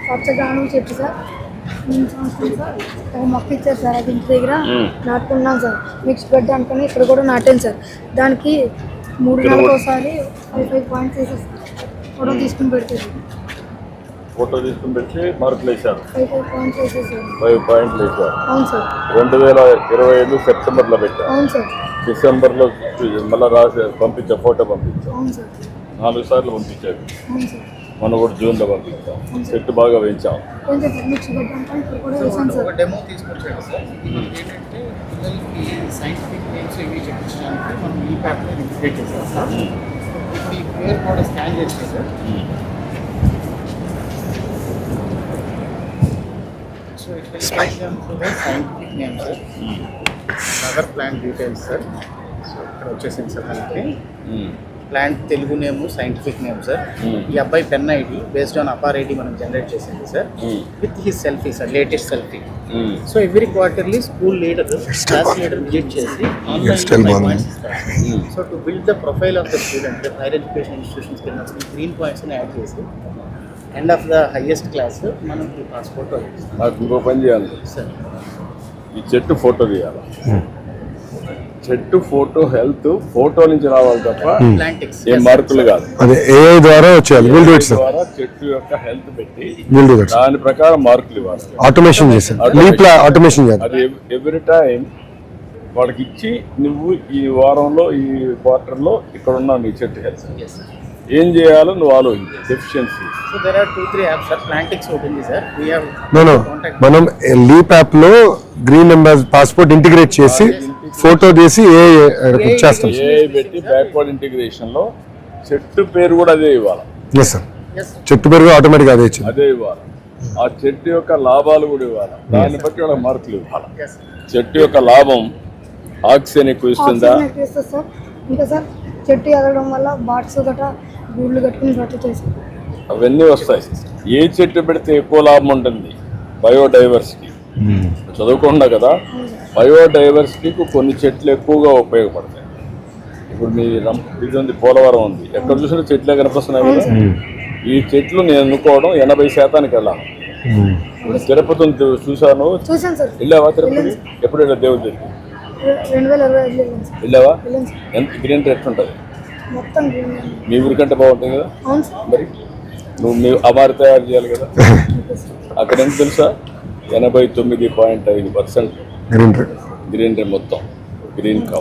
పచ్చగాను చెట్టు sir sir మొక్క ఇచ్చారు సార్. అది ఇంటి దగ్గర నాటుకున్నాం సార్. మిక్స్ బెడ్ అనుకుని ఇక్కడ కూడా నాటాను సార్. దానికి 3 నెలలకు ఒకసారి 5 పాయింట్స్ వేసేస్తారు. ఫోటో తీసుకుని పెడతారు. ఫోటో తీసుకుని పెట్టి మార్కులు వేశారు. 5 పాయింట్స్ వేసేసారు. 5 పాయింట్లు వేశారు. అవును సార్. 2025 సెప్టెంబర్లో పెట్టారు. అవును సార్. డిసెంబర్లో మళ్ళీ రాసి పంపించా, ఫోటో పంపించాం. అవును సార్. 4 సార్లు పంపించాడు. అవును సార్. మనం కూడా జూన్లో పంపించాం. చెట్టు బాగా పెంచాం. ఒక డెమో తీసుకొచ్చాడు సార్. ఏంటంటే పిల్లలకి సైంటిఫిక్ నేమ్స్ ఇవి చెప్పించడానికి మనం ఈ ప్యాప్లో ఇంటిగ్రేట్ చేసాం సార్. ఇప్పుడు ఈ క్యూఆర్ కోడ్ స్కాన్ చేస్తే sir, so it will find them to the scientific name sir, other plant details sir. So ఇక్కడ వచ్చేసింది సార్ మనకి plant Telugu name, scientific name sir. ఈ అబ్బాయి pen ID based on APAAR ID మనం generate చేసింది సార్, with his selfie sir, latest selfie. So every quarterly school leader, class leader visit చేసి online so to build the profile of the student higher education ఇన్స్టిట్యూషన్స్కి వెళ్ళినప్పుడు green పాయింట్స్ని add చేసి end of the highest class మనం ఈ passport నాకు ఇంకో పని చేయాలి సార్. ఈ చెట్టు ఫోటో తీయాలి. చెట్టు ఫోటో హెల్త్ ఫోటో నుంచి రావాలి తప్ప ఏ మార్కులు కాదు. అదే AI ద్వారా వచ్చేయాలి. ద్వారా చెట్టు యొక్క హెల్త్ పెట్టి దాని ప్రకారం మార్కులు ఇవ్వాలి. ఆటోమేషన్ చేశారు. ఆటోమేషన్ అది ఎవ్రీ టైం వాడికి ఇచ్చి నువ్వు ఈ వారంలో ఈ క్వార్టర్లో ఇక్కడ ఉన్నావు, నీ చెట్టు హెల్త్ ఏం చేయాలో నువ్వు ఆలోచించు. Deficiency. So there are 2-3 apps sir. Plantix ఉంటుంది సార్. వి హావ్ మనం లీప్ యాప్ లో గ్రీన్ నెంబర్ పాస్పోర్ట్ ఇంటిగ్రేట్ చేసి ఫోటో తీసి చేస్తాం. AI పెట్టి బ్యాక్వర్డ్ ఇంటిగ్రేషన్ లో చెట్టు పేరు కూడా అదే ఇవ్వాలి. Yes sir. చెట్టు పేరు ఆటోమేటిక్ అదే ఇచ్చింది. అదే ఇవ్వాలి. ఆ చెట్టు యొక్క లాభాలు కూడా ఇవ్వాలి. దాన్ని బట్టి వాళ్ళకి మార్కులు ఇవ్వాలి. చెట్టు యొక్క లాభం ఆక్సిజన్ ఎక్కువ ఇస్తుందా? ఇంకా సార్ చెట్టు ఎదగడం వల్ల బాట్స్ గట్రా గూళ్ళు కట్టుకుని గట్ట చేస్తారు. అవన్నీ వస్తాయి. ఏ చెట్టు పెడితే ఎక్కువ లాభం ఉంటుంది? బయోడైవర్సిటీ. చదువుకుండా కదా, బయోడైవర్సిటీకి కొన్ని చెట్లు ఎక్కువగా ఉపయోగపడతాయి. ఇప్పుడు మీ ఇది ఉంది, పోలవరం ఉంది, ఎక్కడ చూసినా చెట్లే కనిపిస్తున్నాయి కదా. ఈ చెట్లు నేను అనుకోవడం 80% వెళ్ళాను. ఇప్పుడు తిరుపతి చూసాను. వెళ్ళావా తిరుపతి? ఎప్పుడు వెళ్ళా? దేవుడి దగ్గర 2025 వెళ్ళావా? ఎంత గ్రీన్ రేట్ ఉంటుంది? మీ ఊరికంటే బాగుంటుంది కదా. మరి నువ్వు మీ అమారి తయారు చేయాలి కదా. అక్కడ ఎంత తెలుసా? 89.5% గ్రీన్ రేట్ మొత్తం గ్రీన్